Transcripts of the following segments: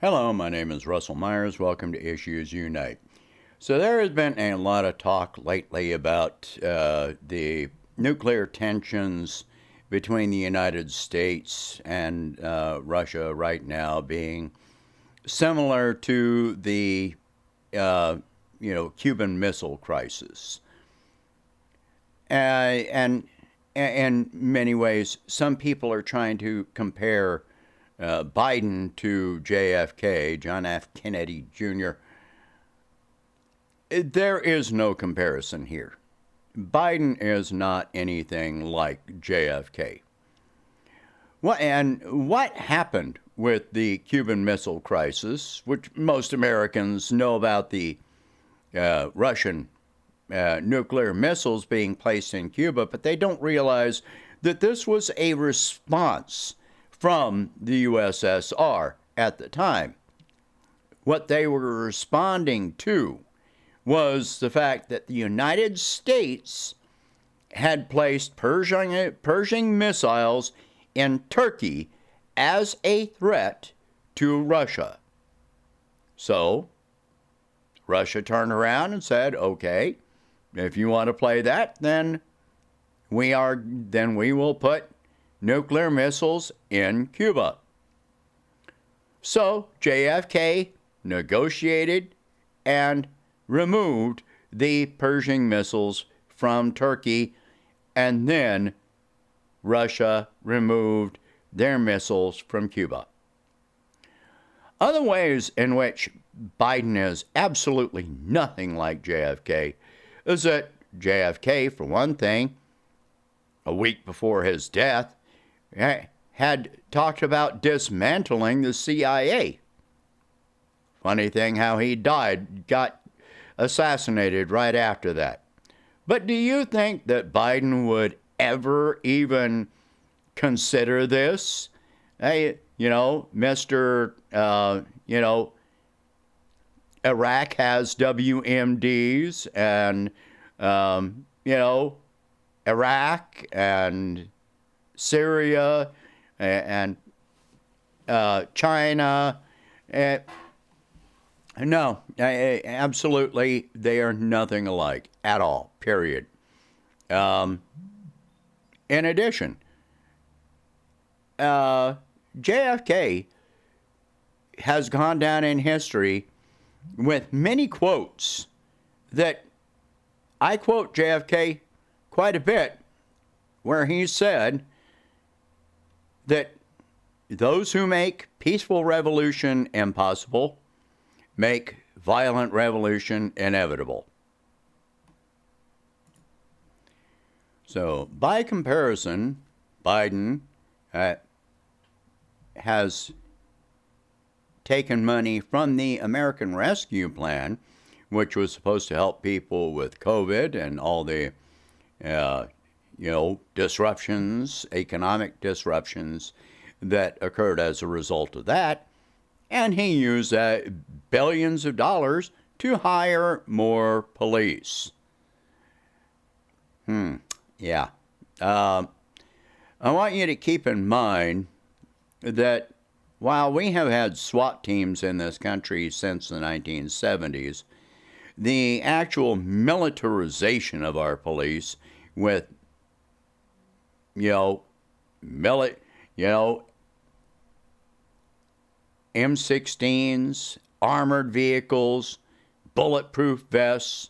Hello, my name is Russell Myers. Welcome to Issues Unite. So there has been a lot of talk lately about the nuclear tensions between the United States and Russia right now being similar to the Cuban Missile Crisis. And in many ways, some people are trying to compare Biden to JFK, John F. Kennedy Jr. There is no comparison here. Biden is not anything like JFK. What happened with the Cuban Missile Crisis, which most Americans know about the Russian nuclear missiles being placed in Cuba, but they don't realize that this was a response from the USSR at the time. What they were responding to was the fact that the United States had placed Pershing missiles in Turkey as a threat to Russia. So Russia turned around and said, okay, if you want to play that, then we will put nuclear missiles in Cuba. So JFK negotiated and removed the Pershing missiles from Turkey, and then Russia removed their missiles from Cuba. Other ways in which Biden is absolutely nothing like JFK is that JFK, for one thing, a week before his death, had talked about dismantling the CIA. Funny thing how he got assassinated right after that. But do you think that Biden would ever even consider this? Hey, Mr. Iraq has WMDs, and, Iraq and Syria and China. No, absolutely, they are nothing alike at all, period. In addition, JFK has gone down in history with many quotes that I quote JFK quite a bit, where he said that those who make peaceful revolution impossible make violent revolution inevitable. So, by comparison, Biden has taken money from the American Rescue Plan, which was supposed to help people with COVID and all the disruptions, economic disruptions that occurred as a result of that. And he used billions of dollars to hire more police. Yeah. I want you to keep in mind that while we have had SWAT teams in this country since the 1970s, the actual militarization of our police with, M16s, armored vehicles, bulletproof vests,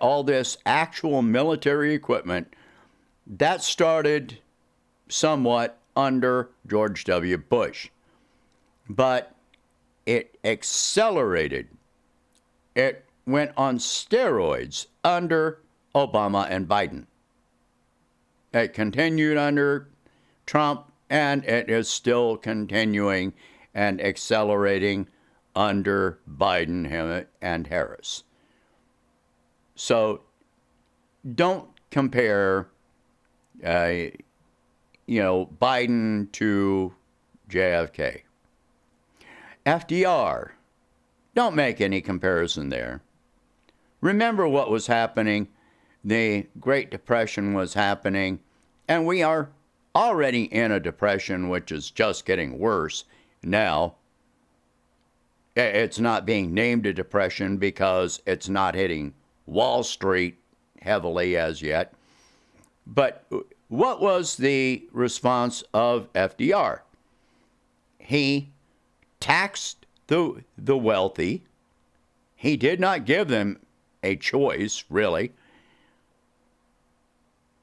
all this actual military equipment, that started somewhat under George W. Bush. But it accelerated. It went on steroids under Obama and Biden. It continued under Trump, and it is still continuing and accelerating under Biden and Harris. So don't compare, Biden to JFK. FDR, don't make any comparison there. Remember what was happening. The Great Depression was happening, and we are already in a depression which is just getting worse now. It's not being named a depression because it's not hitting Wall Street heavily as yet. But what was the response of FDR? He taxed the wealthy. He did not give them a choice, really.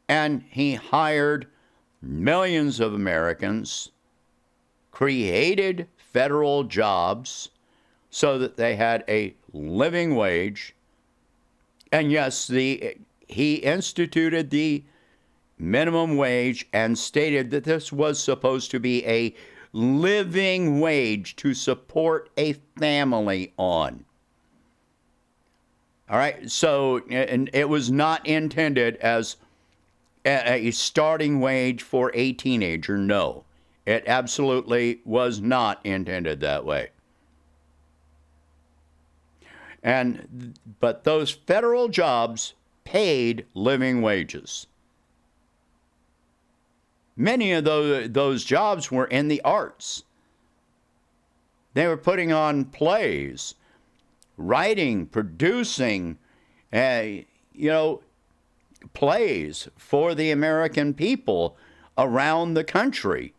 And he hired millions of Americans, created federal jobs so that they had a living wage. And yes, he instituted the minimum wage and stated that this was supposed to be a living wage to support a family on. All right, so and it was not intended as a starting wage for a teenager. No, it absolutely was not intended that way. But those federal jobs paid living wages. Many of those jobs were in the arts. They were putting on plays, writing, producing, plays for the American people around the country.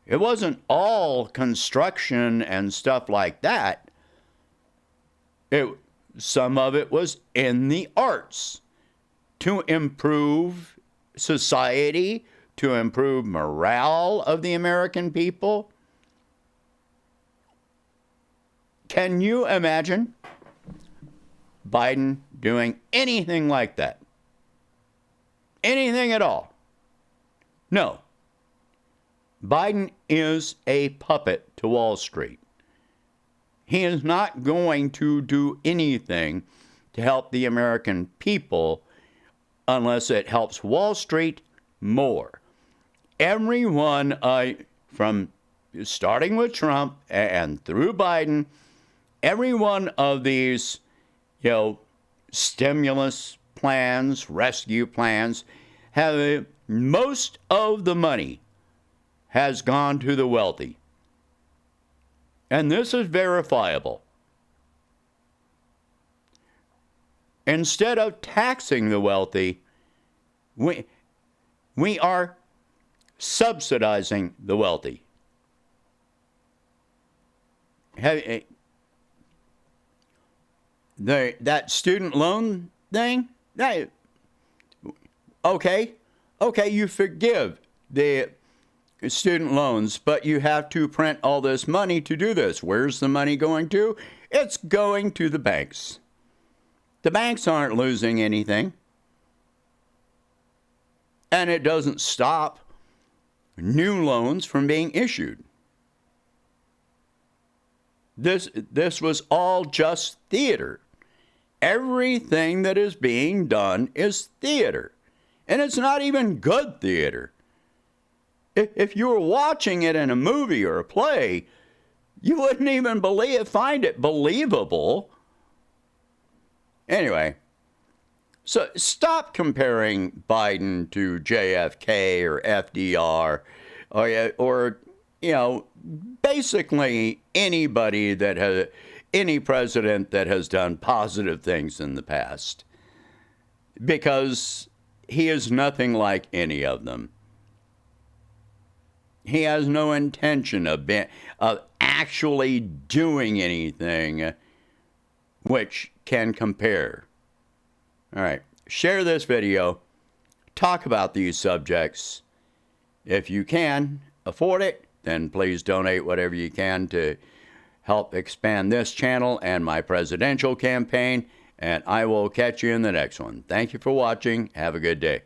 It wasn't all construction and stuff like that. Some of it was in the arts to improve society, to improve morale of the American people. Can you imagine Biden doing anything like that? Anything at all? No. Biden is a puppet to Wall Street. He is not going to do anything to help the American people unless it helps Wall Street more. Everyone, from starting with Trump and through Biden, every one of these, stimulus plans, rescue plans, most of the money has gone to the wealthy. And this is verifiable. Instead of taxing the wealthy, we are subsidizing the wealthy. That student loan thing, okay, you forgive the student loans, but you have to print all this money to do this. Where's the money going to? It's going to the banks. The banks aren't losing anything. And it doesn't stop new loans from being issued. This was all just theater. Everything that is being done is theater. And it's not even good theater. If you were watching it in a movie or a play, you wouldn't even find it believable. Anyway, so stop comparing Biden to JFK or FDR or basically any president that has done positive things in the past, because he is nothing like any of them. He has no intention of actually doing anything which can compare. All right, share this video. Talk about these subjects. If you can afford it, then please donate whatever you can to help expand this channel and my presidential campaign. And I will catch you in the next one. Thank you for watching. Have a good day.